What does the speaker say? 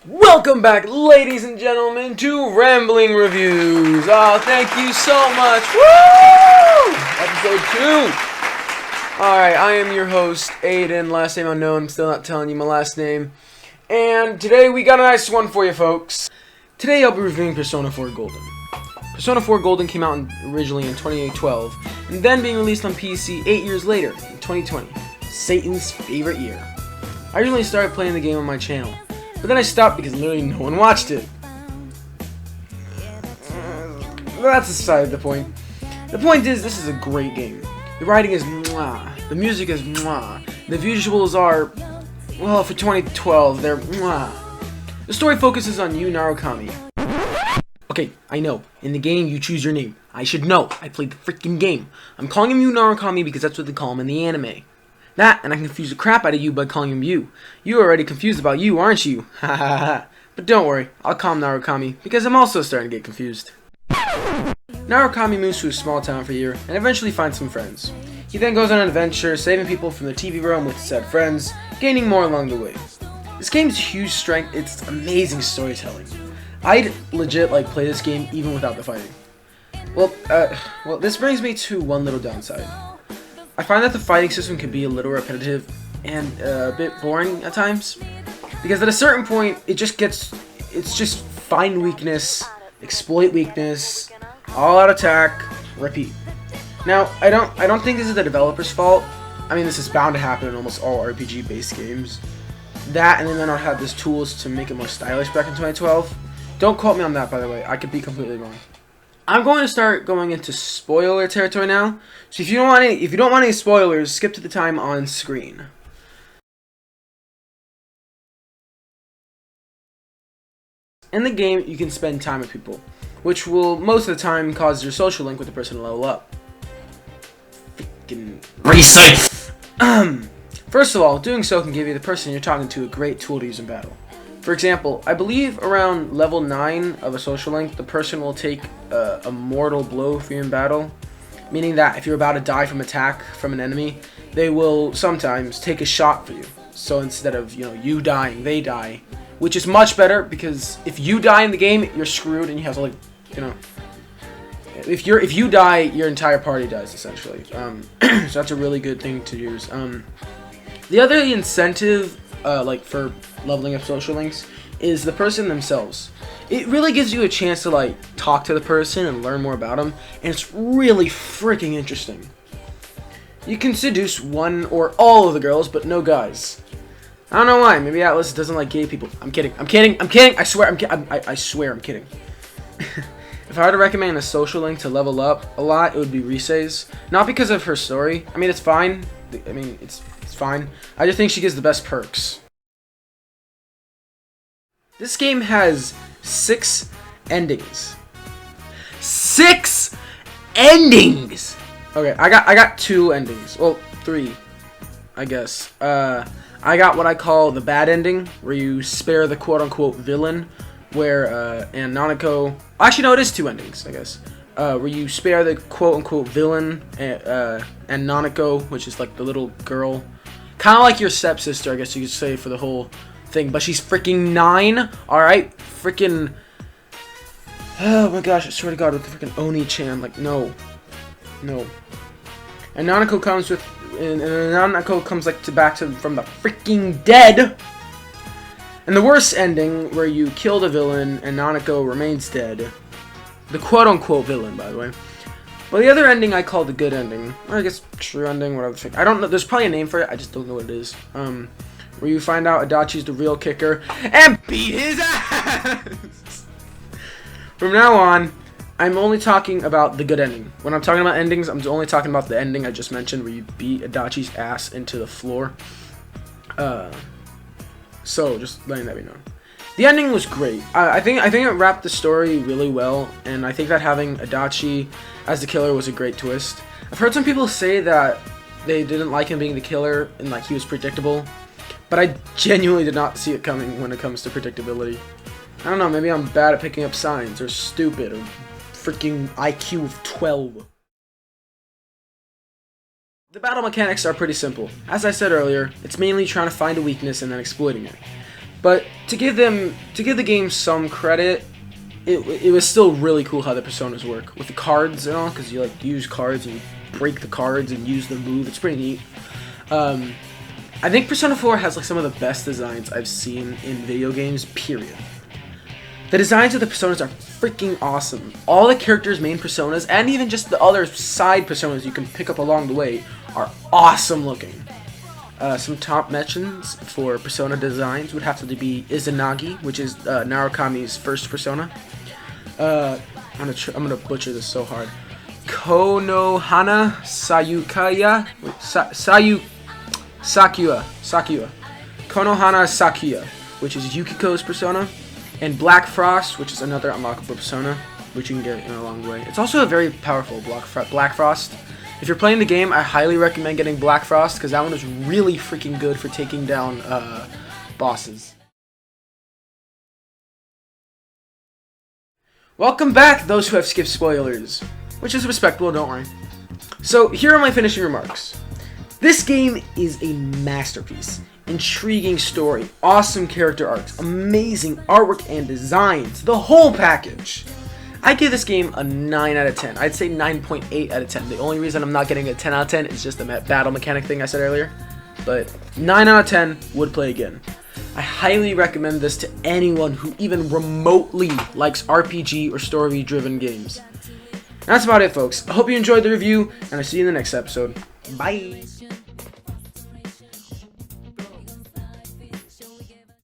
Welcome back, ladies and gentlemen, to Rambling Reviews. Oh, thank you so much. Woo! Episode 2. Alright, I am your host, Aiden, last name unknown. I'm still not telling you my last name. And today we got a nice one for you, folks. Today I'll be reviewing Persona 4 Golden. Persona 4 Golden came out originally in 2012, and then being released on PC 8 years later, in 2020. Satan's favorite year. I originally started playing the game on my channel, but then I stopped because literally no one watched it. That's aside the point. The point is, this is a great game. The writing is mwah. The music is mwah. The visuals are, well, for 2012, they're mwah. The story focuses on Yu Narukami. Okay, I know. In the game, you choose your name. I should know. I played the freaking game. I'm calling him Yu Narukami because that's what they call him in the anime. That, and I confuse the crap out of you by calling him you. You're already confused about you, aren't you? Ha ha ha. But don't worry, I'll call him Narukami, because I'm also starting to get confused. Narukami moves to a small town for a year, and eventually finds some friends. He then goes on an adventure, saving people from the TV realm with said friends, gaining more along the way. This game's huge strength, it's amazing storytelling. I'd legit play this game even without the fighting. Well, this brings me to one little downside. I find that the fighting system can be a little repetitive and a bit boring at times, because at a certain point it's just find weakness, exploit weakness, all out attack, repeat. Now I don't think this is the developer's fault. I mean, this is bound to happen in almost all RPG based games. That, and then they don't have these tools to make it more stylish back in 2012. Don't quote me on that, by the way. I could be completely wrong. I'm going to start going into spoiler territory now. So if you don't want any spoilers, skip to the time on screen. In the game, you can spend time with people, which will most of the time cause your social link with the person to level up. Freaking reset. First of all, doing so can give you the person you're talking to a great tool to use in battle. For example, I believe around level 9 of a social link, the person will take a mortal blow for you in battle, meaning that if you're about to die from attack from an enemy, they will sometimes take a shot for you. So instead of you dying, they die, which is much better, because if you die in the game, you're screwed and you have to if you die, your entire party dies essentially. So that's a really good thing to use. The other incentive for leveling up social links is the person themselves. It really gives you a chance to talk to the person and learn more about them, and it's really freaking interesting. You can seduce one or all of the girls, but no guys. I don't know why. Maybe Atlas doesn't like gay people. I'm kidding. I swear I swear I'm kidding. If I were to recommend a social link to level up a lot, it would be Rise's. Not because of her story. I mean, it's fine. It's fine. I just think she gives the best perks. This game has 6 endings. 6 endings! Okay, I got 2 endings. Well, 3, I guess. I got what I call the bad ending, where you spare the quote-unquote villain, where and Nanako. Actually, no, it is 2 endings, I guess. Where you spare the quote-unquote villain and Nanako, which is like the little girl, kind of like your stepsister, I guess you could say, for the whole thing. But she's freaking 9. All right, freaking. Oh my gosh! I swear to God, with the freaking Oni-chan, no. And Nanako comes back from the freaking dead. And the worst ending, where you kill the villain and Nanako remains dead. The quote-unquote villain, by the way. But the other ending I call the good ending. Or I guess true ending, whatever. I don't know. There's probably a name for it. I just don't know what it is. Where you find out Adachi's the real kicker and beat his ass. From now on, I'm only talking about the good ending. When I'm talking about endings, I'm only talking about the ending I just mentioned, where you beat Adachi's ass into the floor. So just letting that be known. The ending was great. I think it wrapped the story really well, and I think that having Adachi as the killer was a great twist. I've heard some people say that they didn't like him being the killer and he was predictable, but I genuinely did not see it coming when it comes to predictability. I don't know, maybe I'm bad at picking up signs, or stupid, or freaking IQ of 12. The battle mechanics are pretty simple. As I said earlier, it's mainly trying to find a weakness and then exploiting it. But to give the game some credit, it was still really cool how the personas work with the cards and all, because you like use cards and you break the cards and use the move. It's pretty neat. I think Persona 4 has like some of the best designs I've seen in video games, period. The designs of the personas are freaking awesome. All the characters' main personas, and even just the other side personas you can pick up along the way, are awesome looking. Some top mentions for persona designs would have to be Izanagi, which is Narukami's first persona. I'm gonna butcher this so hard. Konohana Sayukaya Sakuya. Konohana Sakuya, which is Yukiko's persona, and Black Frost, which is another unlockable persona, which you can get in a long way. It's also a very powerful Black Frost. If you're playing the game, I highly recommend getting Black Frost, because that one is really freaking good for taking down bosses. Welcome back, those who have skipped spoilers, which is respectable, don't worry. So here are my finishing remarks. This game is a masterpiece. Intriguing story, awesome character arcs, amazing artwork and designs, the whole package. I give this game a 9 out of 10. I'd say 9.8 out of 10. The only reason I'm not getting a 10 out of 10 is just the battle mechanic thing I said earlier. But 9 out of 10 would play again. I highly recommend this to anyone who even remotely likes RPG or story-driven games. That's about it, folks. I hope you enjoyed the review, and I'll see you in the next episode. Bye!